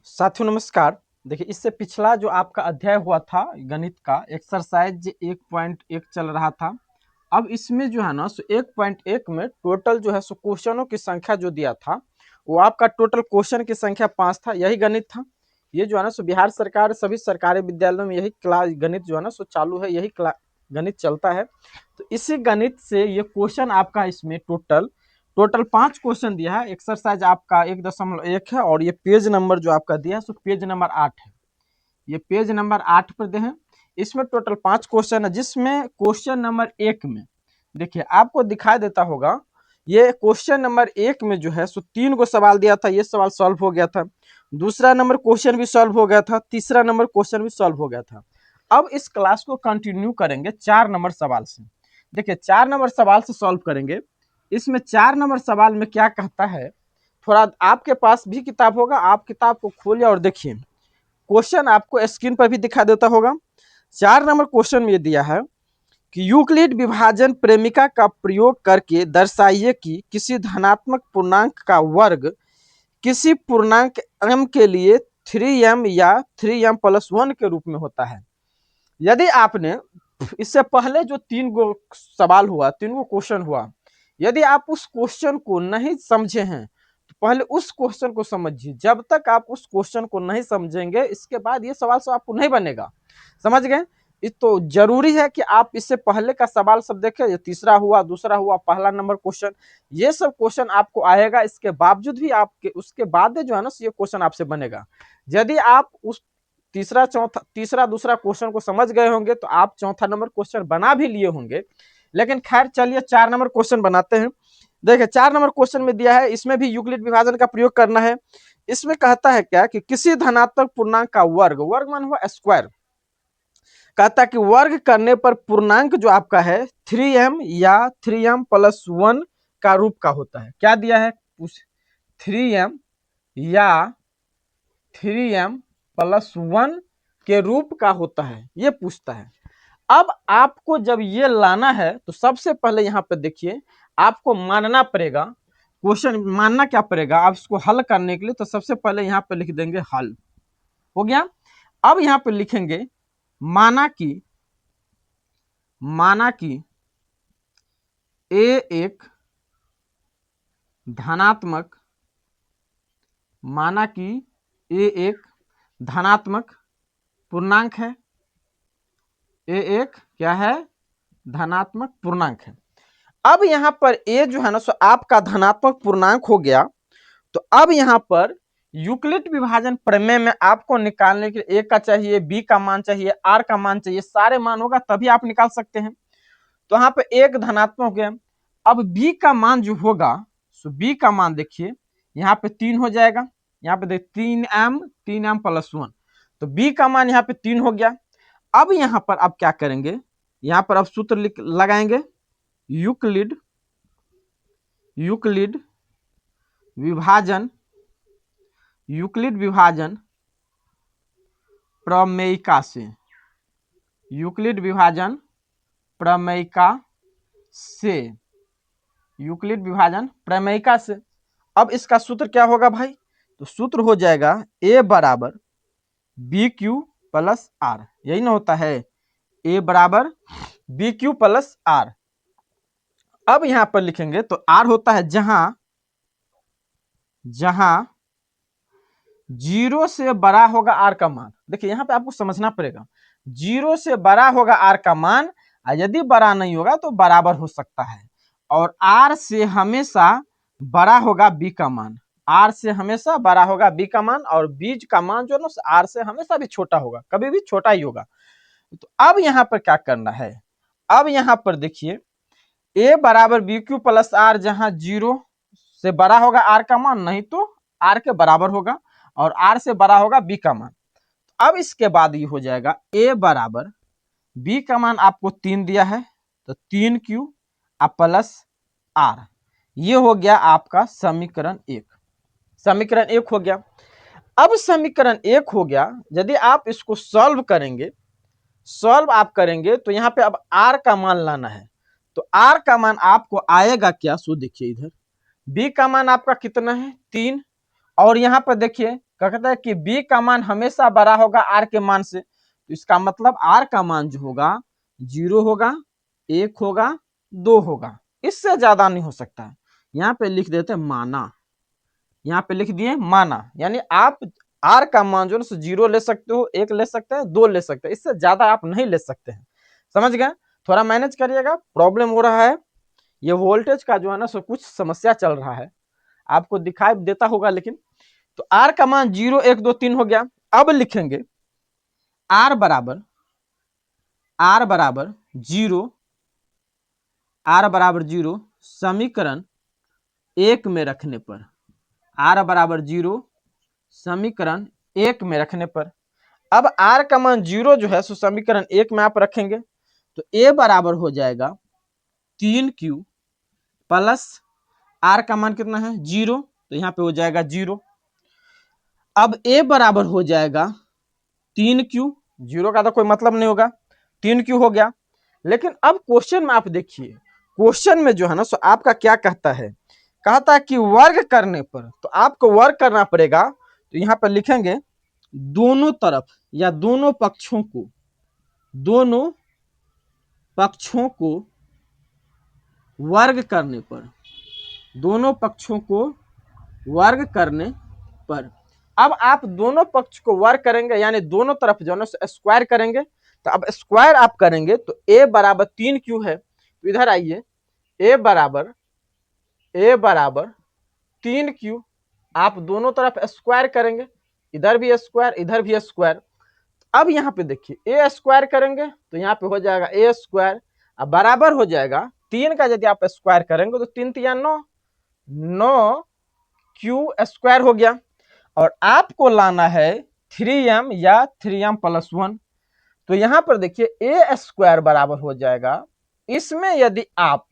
साथियों नमस्कार। देखिए, इससे पिछला जो आपका अध्याय हुआ था गणित का एक्सरसाइज 1.1 चल रहा था। अब इसमें जो है ना 1.1 में टोटल जो है क्वेश्चनों की संख्या जो दिया था वो आपका टोटल क्वेश्चन की संख्या 5 था। यही गणित था। ये जो है ना बिहार सरकार सभी सरकारी विद्यालयों में यही क्लास गणित जो है ना चालू है, यही गणित चलता है। तो इसी गणित से ये क्वेश्चन आपका इसमें टोटल टोटल 5 क्वेश्चन दिया है। एक्सरसाइज आपका 1.1 है और ये पेज नंबर जो आपका दिया है सो पेज नंबर 8 है। ये पेज नंबर 8 पर दे हैं। इसमें टोटल 5 क्वेश्चन है, जिसमें क्वेश्चन नंबर 1 में देखिए आपको दिखाई देता होगा। ये क्वेश्चन नंबर 1 में जो है सो 3 को सवाल दिया था, ये सवाल सॉल्व हो गया था। दूसरा नंबर क्वेश्चन भी सॉल्व हो गया था, तीसरा नंबर क्वेश्चन भी सॉल्व हो गया था। अब इस क्लास को कंटिन्यू करेंगे 4 नंबर सवाल से। देखिए 4 नंबर सवाल से सॉल्व करेंगे। इसमें 4 नंबर सवाल में क्या कहता है, थोड़ा आपके पास भी किताब होगा, आप किताब को खोलिए और देखिए। क्वेश्चन आपको स्क्रीन पर भी दिखा देता होगा। 4 नंबर क्वेश्चन में ये दिया है कि यूक्लिड विभाजन प्रेमिका का प्रयोग करके दर्शाइए कि किसी धनात्मक पूर्णांक का वर्ग किसी पूर्णांक m के लिए 3m या 3m+1 के रूप में होता है। यदि आपने इससे पहले जो 3 गो सवाल हुआ, 3 गो क्वेश्चन हुआ, यदि आप उस क्वेश्चन को नहीं समझे हैं तो पहले उस क्वेश्चन को समझिए। जब तक आप उस क्वेश्चन को नहीं समझेंगे इसके बाद ये सवाल सब आपको नहीं बनेगा। समझ गए? तो जरूरी है कि आप इससे पहले का सवाल सब देखें। ये तीसरा हुआ, दूसरा हुआ, पहला नंबर क्वेश्चन, ये सब क्वेश्चन आपको आएगा। इसके बावजूद भी आपके उसके बाद जो है ना ये क्वेश्चन आपसे बनेगा। यदि आप उस तीसरा दूसरा क्वेश्चन को समझ गए होंगे तो आप चौथा नंबर क्वेश्चन बना भी लिए होंगे। लेकिन खैर चलिए 4 नंबर क्वेश्चन बनाते हैं। देखिए 4 नंबर क्वेश्चन में दिया है, इसमें भी यूक्लिड विभाजन का प्रयोग करना है। इसमें कहता है क्या कि किसी धनात्मक पूर्णांक का वर्ग, वर्ग मान हुआ स्क्वायर, कहता है कि वर्ग करने पर पूर्णांक जो आपका है 3m या 3m+1 का रूप का होता है। क्या दिया है? 3m या 3m+1 के रूप का होता है, ये पूछता है। अब आपको जब ये लाना है तो सबसे पहले यहां पे देखिए आपको मानना पड़ेगा। क्वेश्चन मानना क्या पड़ेगा आप इसको हल करने के लिए? तो सबसे पहले यहां पे लिख देंगे हल। हो गया। अब यहां पे लिखेंगे माना कि ए एक धनात्मक, माना कि ए एक धनात्मक पूर्णांक है। ए एक क्या है? धनात्मक पूर्णांक है। अब यहां पर ए जो है ना सो आपका धनात्मक पूर्णांक हो गया। तो अब यहां पर यूक्लिड विभाजन प्रमेय में आपको निकालने के लिए ए का चाहिए, बी का मान चाहिए, आर का मान चाहिए, सारे मान होगा तभी आप निकाल सकते हैं। तो यहाँ पे एक धनात्मक हो गया। अब बी का मान जो होगा सो बी का मान देखिए यहाँ पे 3 हो जाएगा। यहाँ पे देख 3m+1, तो बी का मान यहाँ पे 3 हो गया। अब यहाँ पर आप क्या करेंगे, यहाँ पर आप सूत्र लगाएंगे यूक्लिड विभाजन प्रमेयिका से, यूक्लिड विभाजन प्रमेयिका से, यूक्लिड विभाजन प्रमेयिका से। अब इसका सूत्र क्या होगा भाई? तो सूत्र हो जाएगा a बराबर बी क्यू प्लस आर, यही ना होता है, a बराबर बी क्यू प्लस आर। अब यहां पर लिखेंगे तो आर होता है जहां 0 से बड़ा होगा आर का मान। देखिए यहां पे आपको समझना पड़ेगा, 0 से बड़ा होगा आर का मान, यदि बड़ा नहीं होगा तो बराबर हो सकता है। और आर से हमेशा बड़ा होगा बी का मान, आर से हमेशा बड़ा होगा बी का मान, और बीज का मान जो ना आर से हमेशा भी छोटा होगा, कभी भी छोटा ही होगा। तो अब यहां पर क्या करना है, अब यहां पर देखिए ए बराबर बी क्यू प्लस आर, जहां 0 से बड़ा होगा आर का मान, नहीं तो आर के बराबर होगा, और आर से बड़ा होगा बी का मान। अब इसके बाद ये हो जाएगा ए बराबर बी का मान आपको 3 दिया है तो 3q प्लस आर, ये हो गया आपका समीकरण 1। समीकरण 1 हो गया। अब समीकरण 1 हो गया, यदि आप इसको सॉल्व आप करेंगे तो यहां पे अब आर का मान लाना है। तो आर का मान आपको आएगा क्या? सो देखिए इधर बी का मान आपका कितना है 3, और यहां पर देखिए क्या कहता है कि बी का मान हमेशा बड़ा होगा आर के मान से, तो इसका मतलब आर का मान जो होगा 0 होगा, 1 होगा, 2 होगा, इससे ज्यादा नहीं हो सकता है। यहाँ पे लिख देते हैं माना, यहाँ पे लिख दिए माना, यानी आप आर का मान जो है 0 ले सकते हो, 1 ले सकते हैं, 2 ले सकते हैं, इससे ज्यादा आप नहीं ले सकते हैं। समझ गए? थोड़ा मैनेज करिएगा, प्रॉब्लम हो रहा है। ये वोल्टेज का जो है ना सो कुछ समस्या चल रहा है, आपको दिखाई देता होगा लेकिन। तो आर का मान 0, 1, 2, 3 हो गया। अब लिखेंगे आर बराबर 0, आर बराबर 0 समीकरण 1 में रखने पर, आर बराबर 0 समीकरण 1 में रखने पर। अब आर का मान 0 जो है सो समीकरण 1 में आप रखेंगे तो ए बराबर हो जाएगा 3q प्लस आर का मान कितना है 0, तो यहाँ पे हो जाएगा 0। अब ए बराबर हो जाएगा 3q, 0 का तो कोई मतलब नहीं होगा, 3q हो गया। लेकिन अब क्वेश्चन में आप देखिए, क्वेश्चन में जो है ना सो आपका क्या कहता है, कहता है कि वर्ग करने पर, तो आपको वर्ग करना पड़ेगा। तो यहाँ पर लिखेंगे दोनों तरफ या दोनों पक्षों को वर्ग करने पर, दोनों पक्षों को वर्ग करने पर। अब आप दोनों पक्ष को वर्ग करेंगे यानी दोनों तरफ जो है स्क्वायर करेंगे। तो अब स्क्वायर आप करेंगे तो a बराबर 3q है, तो इधर आइए a बराबर 3q, आप दोनों तरफ स्क्वायर करेंगे, इधर भी स्क्वायर इधर भी स्क्वायर। अब यहाँ पे देखिए a स्क्वायर करेंगे तो यहाँ पे हो जाएगा a स्क्वायर, अब बराबर हो जाएगा 3 का यदि आप स्क्वायर करेंगे तो 3 तिया 9, 9q स्क्वायर हो गया। और आपको लाना है 3m या 3m प्लस 1, तो यहां पर देखिए a स्क्वायर बराबर हो जाएगा, इसमें यदि आप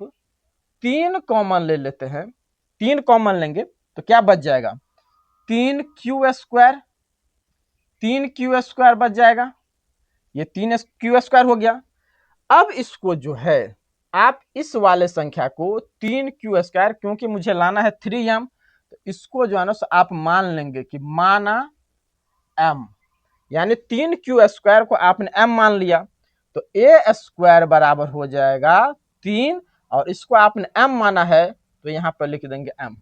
3 कॉमन ले लेते हैं, 3 कॉमन लेंगे तो क्या बच जाएगा 3q स्क्वायर, 3q स्क्वायर बच जाएगा, ये 3q स्क्वायर हो गया। अब इसको जो है आप इस वाले संख्या को 3q स्क्वायर, क्योंकि मुझे लाना है 3m, तो इसको जो है ना आप मान लेंगे कि माना m, यानी 3q स्क्वायर को आपने m मान लिया, तो a स्क्वायर बराबर हो जाएगा 3, और इसको आपने m माना है तो यहां पर लिख देंगे m,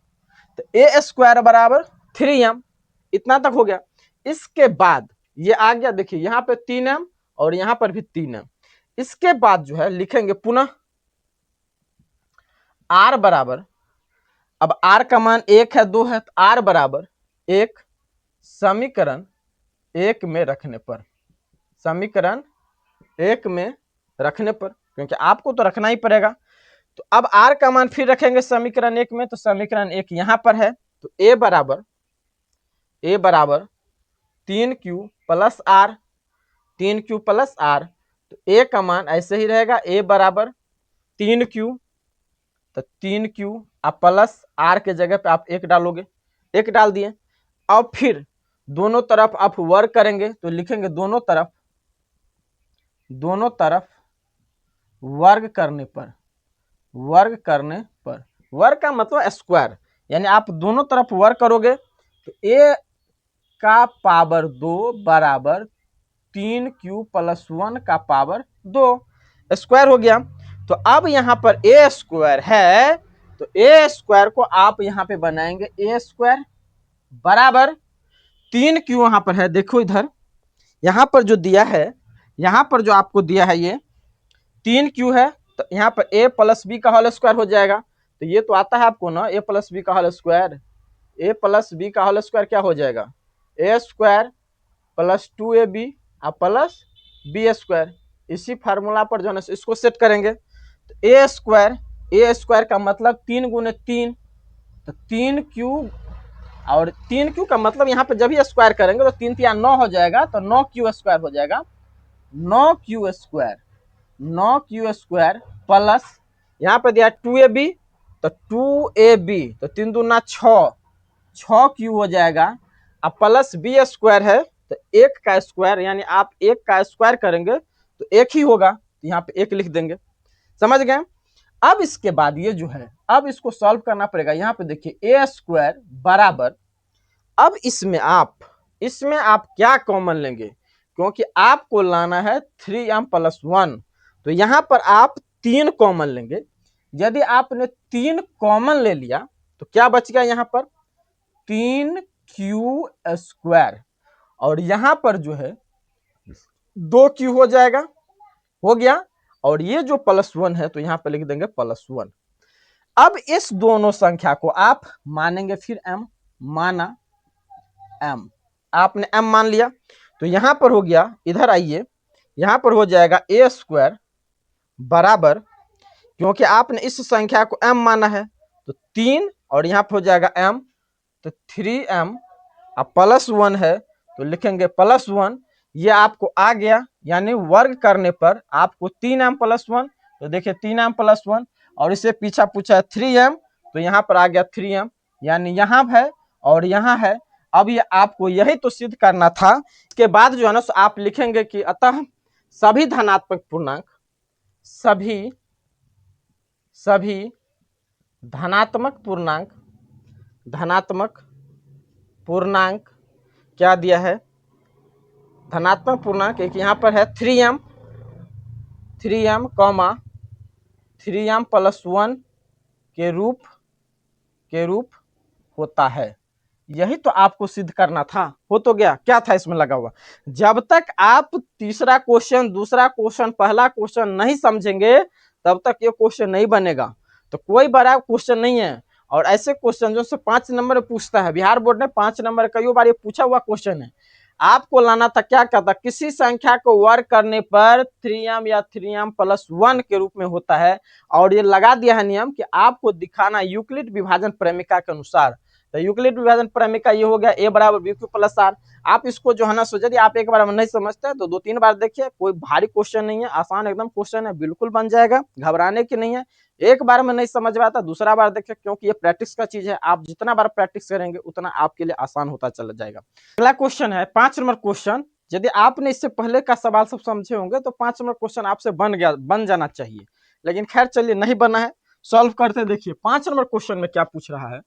तो a स्क्वायर बराबर 3m, इतना तक हो गया। इसके बाद ये आ गया, देखिए यहां पे 3m और यहां पर भी 3m। इसके बाद जो है लिखेंगे पुनः r बराबर, अब r का मान 1 है 2 है, तो r बराबर 1 समीकरण 1 में रखने पर, समीकरण 1 में रखने पर, क्योंकि आपको तो रखना ही पड़ेगा। तो अब r का मान फिर रखेंगे समीकरण 1 में, तो समीकरण 1 यहां पर है, तो a बराबर 3q plus r, 3q plus r, तो a का मान ऐसे ही रहेगा, a बराबर 3q, तो 3q आप प्लस r के जगह पे आप 1 डालोगे, 1 डाल दिए। अब फिर दोनों तरफ आप वर्ग करेंगे तो लिखेंगे दोनों तरफ वर्ग करने पर, वर्ग का मतलब स्क्वायर, यानी आप दोनों तरफ वर्ग करोगे तो a का पावर 2 बराबर 3q प्लस 1 का पावर 2 स्क्वायर हो गया। तो अब यहां पर a स्क्वायर है, तो a स्क्वायर को आप यहां पे बनाएंगे a स्क्वायर बराबर 3q, वहां पर है देखो इधर, यहां पर जो दिया है, यहां पर जो आपको दिया है ये 3q है, तो यहाँ पर a प्लस बी का होल स्क्वायर हो जाएगा। तो ये तो आता है आपको ना, a प्लस बी का whole square, a plus B का होल स्क्वायर क्या हो जाएगा a square plus 2ab plus B square. इसी फार्मूला पर जो है इसको सेट करेंगे, तो a स्क्वायर का मतलब 3 गुने 3, तो 3q, और 3q का मतलब यहाँ पे जब भी स्क्वायर करेंगे तो 3 तिया 9 हो जाएगा, तो 9q स्क्वायर हो जाएगा, 9q स्क्वायर प्लस यहाँ पे दिया 2ab, तो 2ab, तो 3 दूना 6, 6q हो जाएगा, अब प्लस बी स्क्वायर है, तो 1 का स्क्वायर, यानी आप 1 का स्क्वायर करेंगे तो 1 ही होगा, तो यहाँ पे 1 लिख देंगे। समझ गए? अब इसके बाद ये जो है, अब इसको सॉल्व करना पड़ेगा। यहाँ पे देखिए a स्क्वायर बराबर, अब इसमें आप इसमें आप क्या कॉमन लेंगे, क्योंकि आपको लाना है 3m + 1, तो यहां पर आप 3 कॉमन लेंगे। यदि आपने 3 कॉमन ले लिया तो क्या बच गया यहाँ पर 3q², और यहां पर जो है 2q हो जाएगा, हो गया। और ये जो +1 है तो यहां पर लिख देंगे +1। अब इस दोनों संख्या को आप मानेंगे, फिर m माना m, आपने m मान लिया तो यहां पर हो गया, इधर आइए, यहां पर हो जाएगा a² बराबर, क्योंकि आपने इस संख्या को m माना है तो 3, और यहां पर हो जाएगा m, तो 3m, अब +1 है तो लिखेंगे +1, ये आपको आ गया, यानी वर्ग करने पर आपको 3m + 1, तो देखिए 3m + 1, और इससे पीछा पूछा है 3m, तो यहां पर आ गया 3m, यानी यहां है और यहां है। अब ये आपको यही तो सिद्ध करना था। के बाद जो है ना आप लिखेंगे कि अतः सभी धनात्मक पूर्णांक, सभी धनात्मक पूर्णांक क्या दिया है, धनात्मक पूर्णांक एक यहां पर है 3m, 3m, 3m + 1 के रूप होता है। यही तो आपको सिद्ध करना था, हो तो गया, क्या था इसमें लगा हुआ। जब तक आप तीसरा क्वेश्चन, दूसरा क्वेश्चन, पहला क्वेश्चन नहीं समझेंगे तब तक ये क्वेश्चन नहीं बनेगा। तो कोई बड़ा क्वेश्चन नहीं है, और ऐसे क्वेश्चन जो से 5 नंबर में पूछता है, बिहार बोर्ड ने 5 नंबर कई बार ये पूछा हुआ क्वेश्चन है। आपको लाना था, क्या कहता, किसी संख्या को वर्ग करने पर 3m या 3m + 1 के रूप में होता है, और ये लगा दिया है नियम कि आपको दिखाना यूक्लिड विभाजन प्रेमिका के अनुसार। तो यूक्लिड विभाजन प्रेमिका ये हो गया a = bq + r। आप इसको जो है ना सो यदि आप एक बार में नहीं समझते हैं तो 2-3 बार देखिए, कोई भारी क्वेश्चन नहीं है, आसान एकदम क्वेश्चन है, बिल्कुल बन जाएगा, घबराने की नहीं है। एक बार में नहीं समझ में आता, दूसरा बार देखिए, क्योंकि ये प्रैक्टिस का चीज है, आप जितना बार प्रैक्टिस करेंगे उतना आपके लिए आसान होता चला जाएगा। अगला क्वेश्चन है 5 नंबर क्वेश्चन। यदि आपने इससे पहले का सवाल सब समझे होंगे तो 5 नंबर क्वेश्चन आपसे बन जाना चाहिए, लेकिन खैर चलिए, नहीं बना है, सॉल्व करते। देखिए 5 नंबर क्वेश्चन में क्या पूछ रहा है।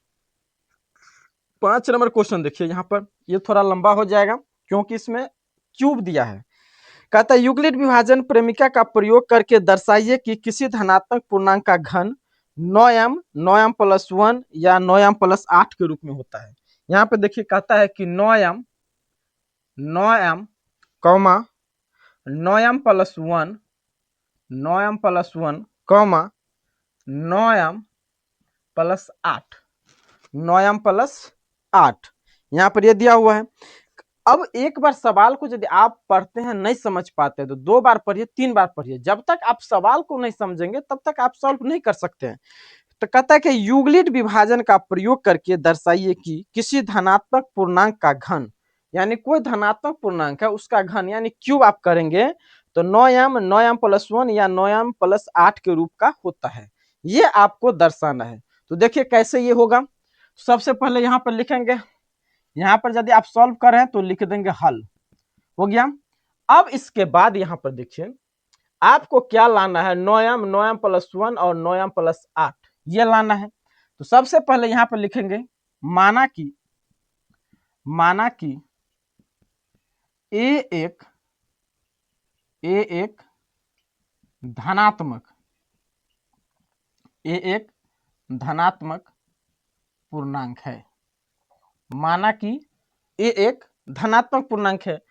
5 नंबर क्वेश्चन देखिए, यहाँ पर ये थोड़ा लंबा हो जाएगा क्योंकि इसमें क्यूब दिया है। कहता है यूक्लिड विभाजन प्रेमिका का प्रयोग करके दर्शाइए कि किसी धनात्मक पूर्णांक का घन 9m, 9m + 1 या 9m + 8 के रूप में होता है। यहाँ पे देखिए कहता है कि 9m, 9m, 9m + 1, 9m + 1, 9m + 8, 9m + 8, यहाँ पर ये दिया हुआ है। अब एक बार सवाल को यदि आप पढ़ते हैं, नहीं समझ पाते तो 2 बार पढ़िए, 3 बार पढ़िए, जब तक आप सवाल को नहीं समझेंगे तब तक आप सॉल्व नहीं कर सकते हैं। तो कहता है कि यूक्लिड विभाजन का प्रयोग करके दर्शाइए कि किसी धनात्मक पूर्णांक का घन, यानी कोई धनात्मक पूर्णांक है उसका घन, यानी क्यूब आप करेंगे तो 9m, 9m + 1 या 9m + 8 के रूप का होता है, ये आपको दर्शाना है। तो देखिए कैसे ये होगा। सबसे पहले यहाँ पर लिखेंगे, यहाँ पर यदि आप सॉल्व कर रहे हैं तो लिख देंगे हल, हो गया। अब इसके बाद यहाँ पर देखिए आपको क्या लाना है, 9m, 9m + 1 और 9m + 8 ये लाना है। तो सबसे पहले यहाँ पर लिखेंगे माना कि ए एक धनात्मक पूर्णांक है, माना कि ए एक धनात्मक पूर्णांक है।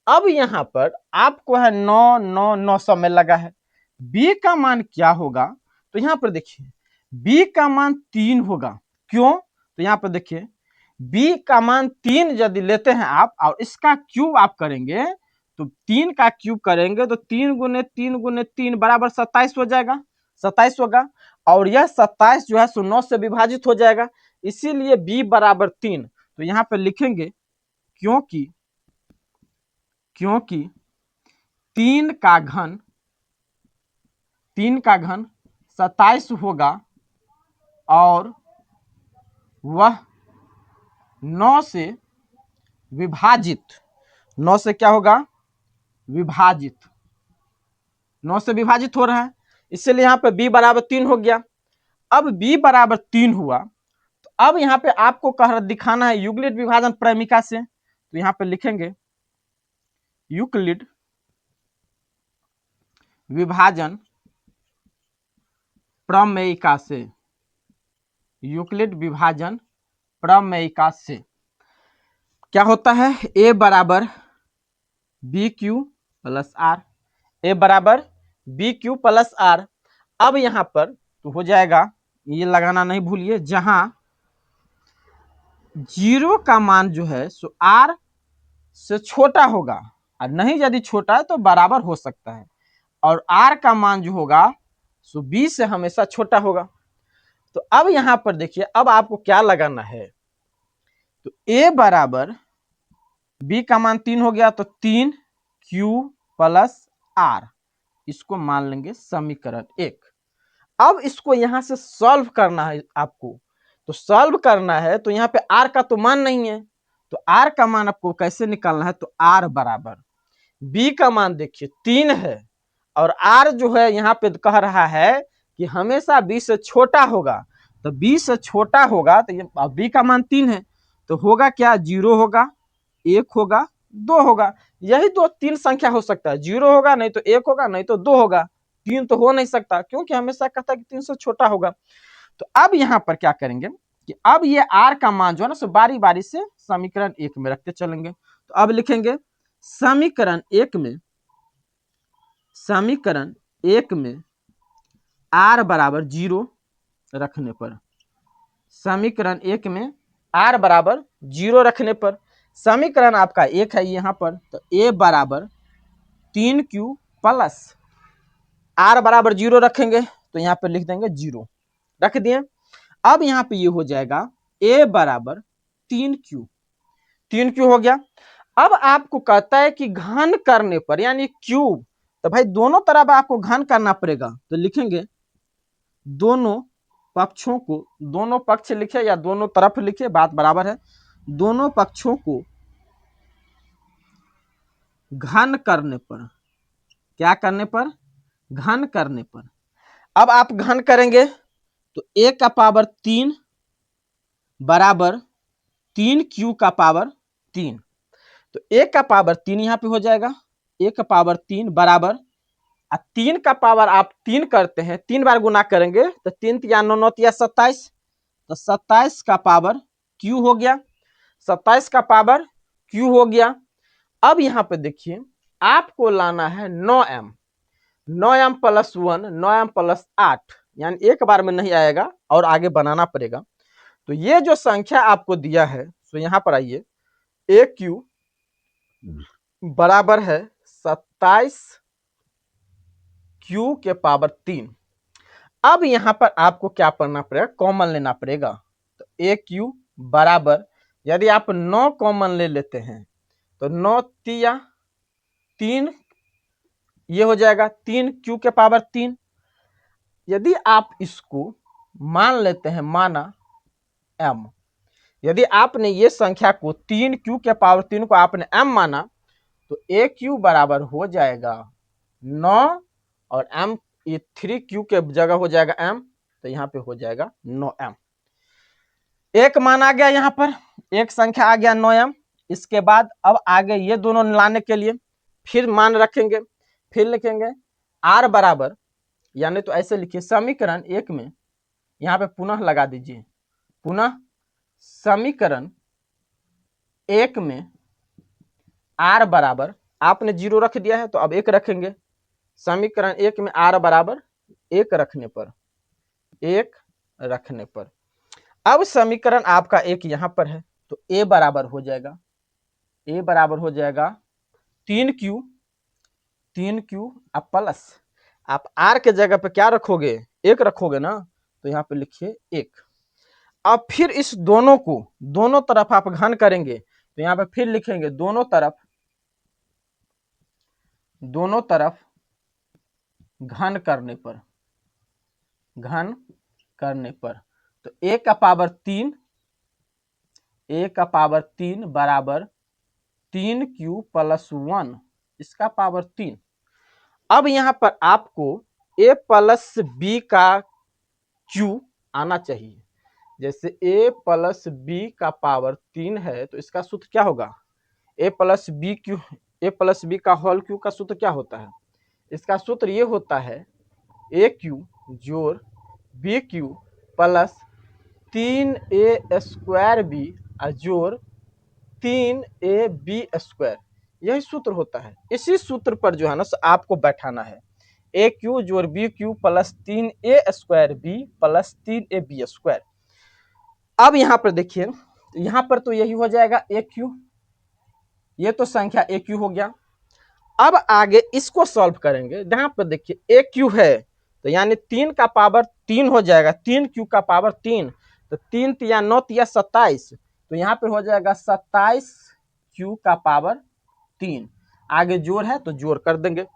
अब यहां पर आपको है 9, 9, 900 में लगा है, b का मान क्या होगा, तो यहां पर देखिए b का मान 3 होगा। क्यों, तो यहां पर देखिए b का मान 3 यदि लेते हैं आप और इसका क्यूब आप करेंगे तो 3 का क्यूब करेंगे तो 3 × 3 × 3 = 27 हो जाएगा, 27 होगा। और यह 27 जो है 9 से विभाजित हो जाएगा, इसीलिए b = 3। तो यहां पर लिखेंगे क्योंकि 3 का घन 27 होगा और वह 9 से विभाजित, 9 से क्या होगा, विभाजित, 9 से विभाजित हो रहा है, इसलिए यहाँ पे b = 3 हो गया। अब b = 3 हुआ तो अब यहाँ पे आपको दिखाना है यूक्लिड विभाजन प्रेमिका से। तो तो यहाँ पे लिखेंगे यूक्लिड विभाजन प्रमेयिका से, यूक्लिड विभाजन प्रमेयिका से क्या होता है, ए बराबर बी क्यू प्लस आर, ए बराबर बी क्यू प्लस आर। अब यहां पर तो हो जाएगा, ये लगाना नहीं भूलिए, जहां जीरो का मान जो है सो आर से छोटा होगा, और नहीं यदि छोटा है तो बराबर हो सकता है, और आर का मान जो होगा सो बी से हमेशा छोटा होगा। तो अब यहां पर देखिए, अब आपको क्या लगाना है, तो ए बराबर बी का मान 3 हो गया, तो 3 क्यू प्लस आर, इसको मान लेंगे समीकरण 1। अब इसको यहां से सॉल्व करना है आपको, तो सॉल्व करना है तो यहाँ पे आर का तो मान नहीं है, तो आर का मान आपको कैसे निकालना है, तो आर बराबर बी का मान देखिए 3 है, और आर जो है यहाँ पे कह रहा है कि हमेशा बी से छोटा होगा, तो बी से छोटा होगा तो बी का मान 3 है, तो होगा क्या, 0 होगा, 1 होगा, 2 होगा, यही दो तीन संख्या हो सकता है, 0 होगा, नहीं तो 1 होगा, नहीं तो 2 होगा, 3 तो हो नहीं सकता, क्योंकि हमेशा कहता है कि 3 से छोटा होगा। तो अब यहां पर क्या करेंगे कि अब ये आर का मान जो है ना सो बारी बारी से समीकरण 1 में रखते चलेंगे। तो अब लिखेंगे समीकरण 1 में, समीकरण 1 में आर बराबर 0 रखने पर, समीकरण 1 में आर बराबर 0 रखने पर समीकरण आपका 1 है यहां पर, तो ए बराबर 3q प्लस आर बराबर 0 रखेंगे, तो यहां पर लिख देंगे 0, रख दिए। अब यहां पे ये हो जाएगा ए बराबर 3q हो गया। अब आपको कहता है कि घन करने पर यानी क्यूब, तो भाई दोनों तरफ आपको घन करना पड़ेगा, तो लिखेंगे दोनों पक्षों को, दोनों पक्ष लिखे या दोनों तरफ लिखे, बात बराबर है, दोनों पक्षों को घन करने पर, क्या करने पर, घन करने पर। अब आप घन करेंगे तो a का पावर 3 बराबर 3q का पावर 3, तो a का पावर 3 यहां पे हो जाएगा, a का पावर 3 बराबर, 3 का पावर आप 3 करते हैं, 3 बार गुना करेंगे तो 3 या 9 9 या 27, तो 27 का पावर q हो गया, 27 का पावर q हो गया। अब यहां पे देखिए आपको लाना है 9m, 9m plus 1, 9m plus 8, यानी एक बार में नहीं आएगा और आगे बनाना पड़ेगा। तो ये जो संख्या आपको दिया है, तो यहां पर आइए, ए क्यू बराबर है 27 क्यू के पावर 3। अब यहां पर आपको क्या पढ़ना पड़ेगा, कॉमन लेना पड़ेगा, तो ए क्यू बराबर, यदि आप 9 कॉमन ले लेते हैं तो 9 तिया 3, ये हो जाएगा 3q के पावर 3। यदि आप इसको मान लेते हैं माना m, यदि आपने ये संख्या को 3q के पावर 3 को आपने m माना, तो ए क्यू बराबर हो जाएगा 9 और m, ये 3q के जगह हो जाएगा m, तो यहाँ पे हो जाएगा 9m। एक मान आ गया, यहाँ पर एक संख्या आ गया 9m। इसके बाद अब आगे ये दोनों लाने के लिए फिर मान रखेंगे, फिर लिखेंगे r बराबर, यानी तो ऐसे लिखिए समीकरण 1 में, यहाँ पे पुनः लगा दीजिए, पुनः समीकरण 1 में r बराबर, आपने 0 रख दिया है तो अब 1 रखेंगे, समीकरण 1 में r बराबर 1 रखने पर, 1 रखने पर अब समीकरण आपका 1 यहां पर है, तो a बराबर हो जाएगा, a बराबर हो जाएगा 3q अब प्लस आप r के जगह पे क्या रखोगे, 1 रखोगे ना, तो यहाँ पे लिखिए 1। अब फिर इस दोनों को दोनों तरफ आप घन करेंगे, तो यहाँ पे फिर लिखेंगे दोनों तरफ घन करने पर, घन करने पर, तो a का पावर 3, a का पावर 3 बराबर 3q प्लस 1, इसका पावर 3। अब यहां पर आपको a प्लस b का q आना चाहिए, जैसे a प्लस b का पावर 3 है तो इसका सूत्र क्या होगा, ए प्लस बी का होल क्यू का सूत्र क्या होता है? इसका सूत्र ये होता है ए क्यू जोड़ B cube plus 3a² B जोड़ 3ab², यही सूत्र होता है। इसी सूत्र पर जो है ना आपको बैठाना है, ए क्यू जोड़ B cube plus 3a² B plus 3ab²। अब यहां पर देखिए, यहां पर तो यही हो जाएगा ए क्यू, ये तो संख्या ए क्यू हो गया। अब आगे इसको सॉल्व करेंगे, जहां पर देखिए ए क्यू है तो यानी 3 का पावर 3 हो जाएगा, 3 क्यू का पावर 3, तो 3 तिया 9 तिया 27, तो यहाँ पर हो जाएगा 27 क्यू का पावर 3। आगे जोड़ है तो जोड़ कर देंगे।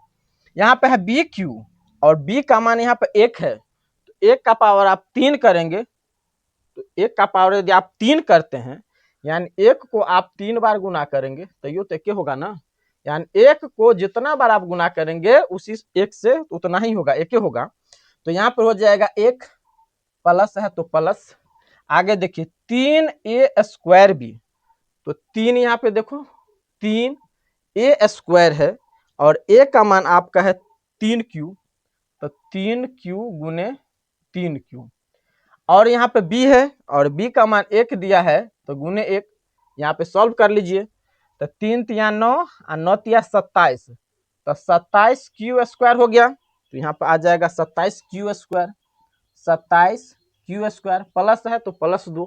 यहाँ पे है बी क्यू और बी का मान यहाँ पे 1 है, तो 1 का पावर आप 3 करेंगे, तो 1 का पावर यदि आप 3 करते हैं यानी 1 को आप 3 बार गुना करेंगे तो ये तो 1 होगा ना, यानी 1 को जितना बार आप गुना करेंगे उसी 1 से उतना ही होगा, 1 होगा। तो यहाँ पर हो जाएगा 1 प्लस है तो प्लस, आगे देखिए 3a² बी, तो 3 यहाँ पे देखो 3a² है और a का मान आपका है 3q, तो 3q गुने 3q, और यहाँ पे b है और b का मान 1 दिया है तो गुने 1, यहाँ पे सॉल्व कर लीजिए, तो 3 तिया 9 और 9 तिया 27, तो 27q² हो गया, तो यहाँ पे आ जाएगा 27q², 27q² प्लस है तो प्लस 2।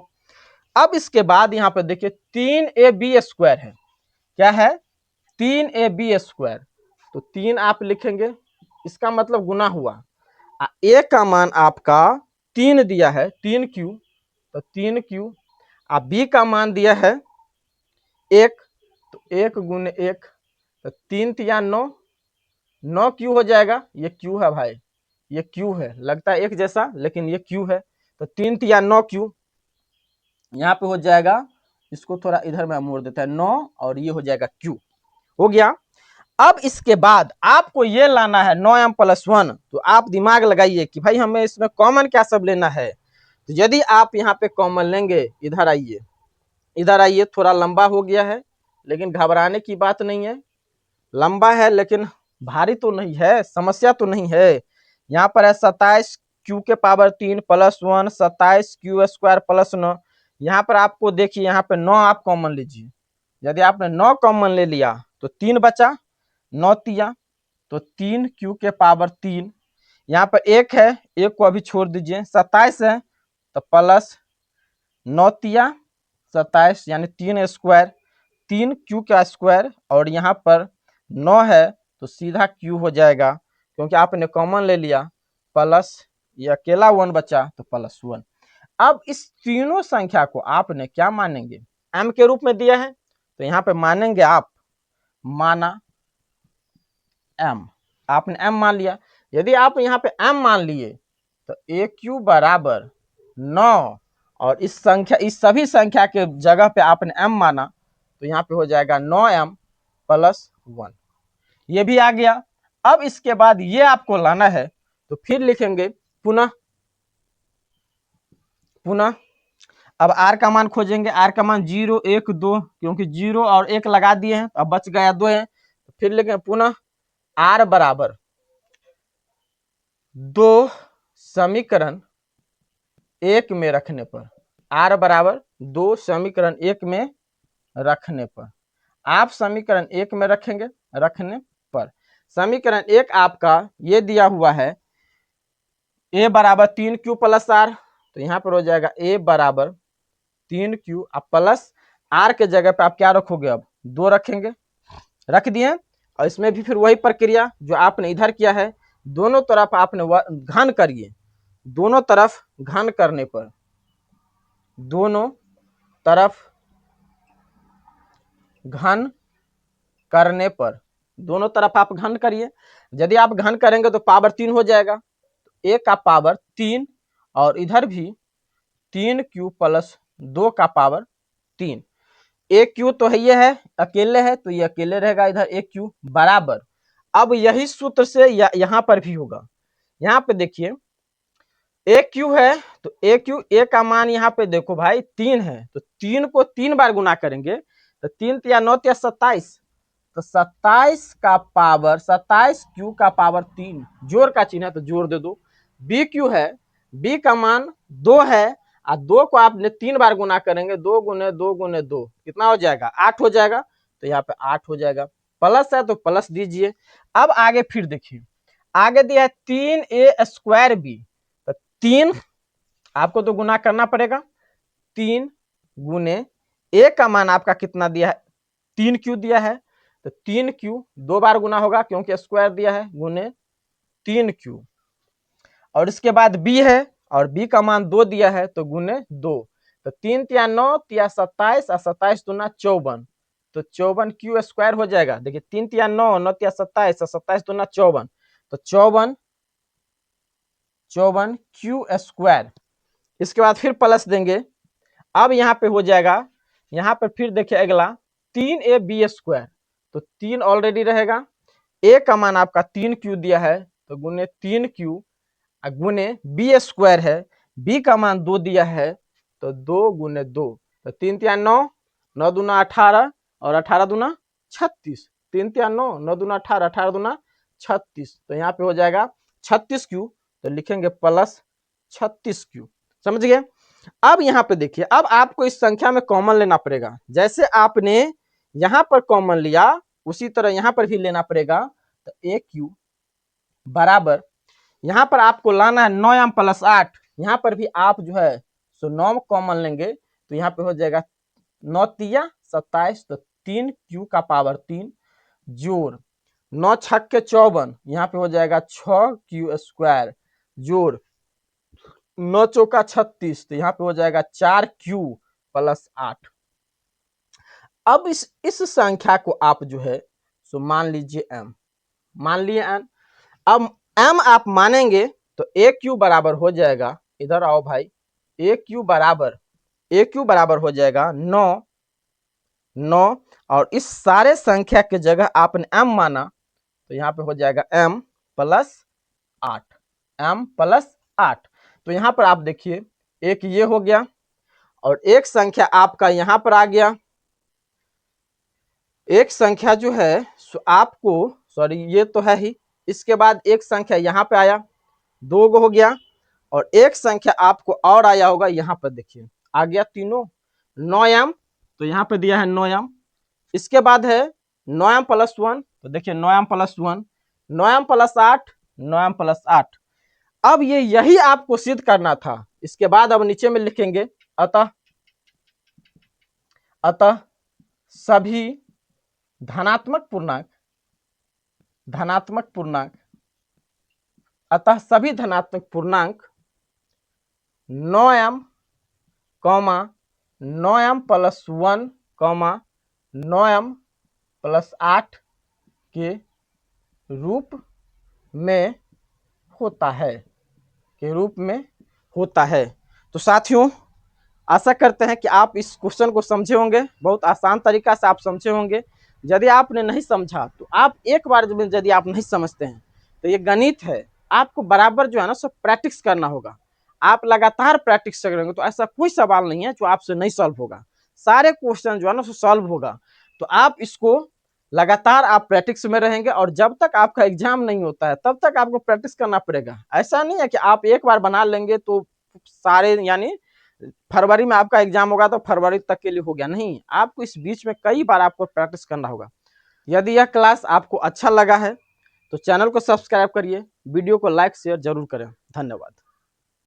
अब इसके बाद यहाँ पे देखिए 3ab² है, क्या है 3ab², तो 3 आप लिखेंगे, इसका मतलब गुना हुआ, a का मान आपका 3 दिया है 3q, तो 3q, b का मान दिया है 1, तो 1 गुने 1, तो 3 तिया 9, 9q हो जाएगा, ये q है भाई, ये q है, लगता है 1 जैसा लेकिन ये q है, तो 3 तिया 9q, यहाँ पे हो जाएगा, इसको थोड़ा इधर में मोड़ देता है 9 और ये हो जाएगा q, हो गया। अब इसके बाद आपको ये लाना है 9m + 1, तो आप दिमाग लगाइए कि भाई हमें इसमें कॉमन क्या सब लेना है। तो यदि आप यहाँ पे कॉमन लेंगे, इधर आइए, इधर आइए, थोड़ा लंबा हो गया है लेकिन घबराने की बात नहीं है, लंबा है लेकिन भारी तो नहीं है, समस्या तो नहीं है। यहाँ पर है 27q के पावर 3 + 1, 27q² + 9, यहाँ पर आपको देखिए यहाँ पे 9 आप कॉमन लीजिए, यदि आपने 9 कॉमन ले लिया तो 3 बचा, 9 तिया, तो 3q के पावर 3, यहाँ पर 1 है, 1 को अभी छोड़ दीजिए, 27 है तो प्लस 9 तिया 27 यानी 3² 3q का स्क्वायर, और यहाँ पर 9 है तो सीधा q हो जाएगा क्योंकि आपने कॉमन ले लिया, प्लस ये अकेला 1 बचा तो +1। अब इस तीनों संख्या को आपने क्या मानेंगे, m के रूप में दिया है तो यहाँ पे मानेंगे आप, माना m, आपने m मान लिया। यदि आप यहाँ पे m मान लिए तो aq बराबर 9, और इस सभी संख्या के जगह पे आपने m माना तो यहाँ पे हो जाएगा 9m + 1, ये भी आ गया। अब इसके बाद ये आपको लाना है तो फिर लिखेंगे पुनः अब r का मान खोजेंगे, r का मान 0 1 2, क्योंकि 0 और 1 लगा दिए हैं, अब बच गया 2 है, तो फिर लिखेंगे पुनः r बराबर 2 समीकरण 1 में रखने पर, r बराबर 2 समीकरण 1 में रखने पर, आप समीकरण 1 में रखेंगे, रखने पर समीकरण 1 आपका ये दिया हुआ है a बराबर 3q + r, तो यहाँ पर हो जाएगा a बराबर 3q प्लस r के जगह पे आप क्या रखोगे, अब 2 रखेंगे, रख दिए। और इसमें भी फिर वही प्रक्रिया जो आपने इधर किया है, दोनों तरफ आपने घन करिए, दोनों तरफ घन करने पर, दोनों तरफ घन करने पर, दोनों तरफ आप घन करिए, यदि आप घन करेंगे तो पावर 3 हो जाएगा, तो a का पावर 3 और इधर भी 3q + 2 का पावर 3, aq तो है, ये है अकेले है तो ये अकेले रहेगा, इधर aq बराबर, अब यही सूत्र से यहाँ पर भी होगा। यहाँ पे देखिए aq है तो aq, a का मान यहाँ पे देखो भाई 3 है, तो 3 को 3 बार गुना करेंगे, तो 3 तिया 9 तिया 27, तो 27 का पावर 27 क्यू का पावर 3, जोड़ का चिन्ह है तो जोड़ दे दो। बी क्यू है, बी का मान 2 है और 2 को आपने 3 बार गुना करेंगे, 2 गुने 2 गुने 2 कितना हो जाएगा, 8 हो जाएगा। तो यहाँ पे 8 हो जाएगा। प्लस है तो प्लस दीजिए। अब आगे फिर देखिए, आगे दिया है 3a² तो 3 आपको तो गुना करना पड़ेगा, 3 गुने ए का मान आपका कितना दिया है, 3 क्यू दिया है, तो 3 क्यू 2 बार गुना होगा क्योंकि स्क्वायर दिया है, गुने 3 क्यू। और इसके बाद बी है और बी का मान 2 दिया है तो गुने 2, तो 3 तिया 9 तिया 27 और 27 दूना 54, तो 54 क्यू स्क्वायर हो जाएगा। देखिए 3 तिया 9 9 तिया 27 और 27 दूना 54, तो 54 क्यू स्क्वायर। इसके बाद फिर प्लस देंगे, अब यहाँ पे हो जाएगा, यहाँ पे फिर देखिए अगला 3ab², तो 3 ऑलरेडी रहेगा, ए का मान आपका 3 क्यू दिया है तो गुने 3 क्यू गुने b² है, b का मान 2 दिया है तो 2 गुने 2, तो 3 तिया 9 9 दूना 18 और 18 दूना 36, 3 तिया 9 9 दूना 18 18 दूना 36, तो यहाँ पे हो जाएगा 36 क्यू, तो लिखेंगे प्लस 36 क्यू। समझ गए। अब यहाँ पे देखिए, अब आपको इस संख्या में कॉमन लेना पड़ेगा, जैसे आपने यहाँ पर कॉमन लिया उसी तरह यहाँ पर भी लेना पड़ेगा। तो ए क्यू बराबर, यहाँ पर आपको लाना है 9m + 8, यहाँ पर भी आप जो है सो 9 कॉमन लेंगे तो यहाँ पे हो जाएगा 9 तिया 27, तो 3 क्यू का पावर 3 जोड़ 9 छक्के 54, यहाँ पे हो जाएगा 6 क्यू स्क्वायर जोड़ 9 चौका 36, तो यहाँ पे हो जाएगा 4 क्यू + 8। अब इस संख्या को आप जो है सो मान लीजिए m, मान लिए n। अब m आप मानेंगे तो ए क्यू बराबर हो जाएगा, इधर आओ भाई, ए क्यू बराबर हो जाएगा 9 और इस सारे संख्या के जगह आपने m माना तो यहाँ पे हो जाएगा m + 8, तो यहाँ पर आप देखिए एक ये हो गया और एक संख्या आपका यहाँ पर आ गया, एक संख्या जो है सो आपको, सॉरी ये तो है ही, इसके बाद एक संख्या यहाँ पे आया, 2 गो हो गया और एक संख्या आपको और आया होगा, यहाँ पर देखिए आ गया तीनों 9m, तो यहाँ पे दिया है 9m। इसके बाद है 9m + 1, तो देखिए 9m + 1 9m + 8 9m + 8। अब ये यही आपको सिद्ध करना था। इसके बाद अब नीचे में लिखेंगे अतः सभी धनात्मक पूर्णांक अतः सभी धनात्मक पूर्णांक 9m, 9m + 1, 9m + 8 के रूप में होता है। तो साथियों आशा करते हैं कि आप इस क्वेश्चन को समझे होंगे, बहुत आसान तरीका से आप समझे होंगे। यदि आपने नहीं समझा तो आप एक बार यदि आप नहीं समझते हैं तो ये गणित है, आपको बराबर जो है ना सब प्रैक्टिस करना होगा। आप लगातार प्रैक्टिस करेंगे तो ऐसा कोई सवाल नहीं है जो आपसे नहीं सॉल्व होगा, सारे क्वेश्चन जो है ना सॉल्व होगा। तो आप इसको लगातार आप प्रैक्टिस में रहेंगे और जब तक आपका एग्जाम नहीं होता है तब तक आपको प्रैक्टिस करना पड़ेगा। ऐसा नहीं है कि आप एक बार बना लेंगे तो सारे, यानी फरवरी में आपका एग्जाम होगा तो फरवरी तक के लिए हो गया, नहीं, आपको इस बीच में कई बार आपको प्रैक्टिस करना होगा। यदि यह क्लास आपको अच्छा लगा है तो चैनल को सब्सक्राइब करिए, वीडियो को लाइक शेयर जरूर करें। धन्यवाद।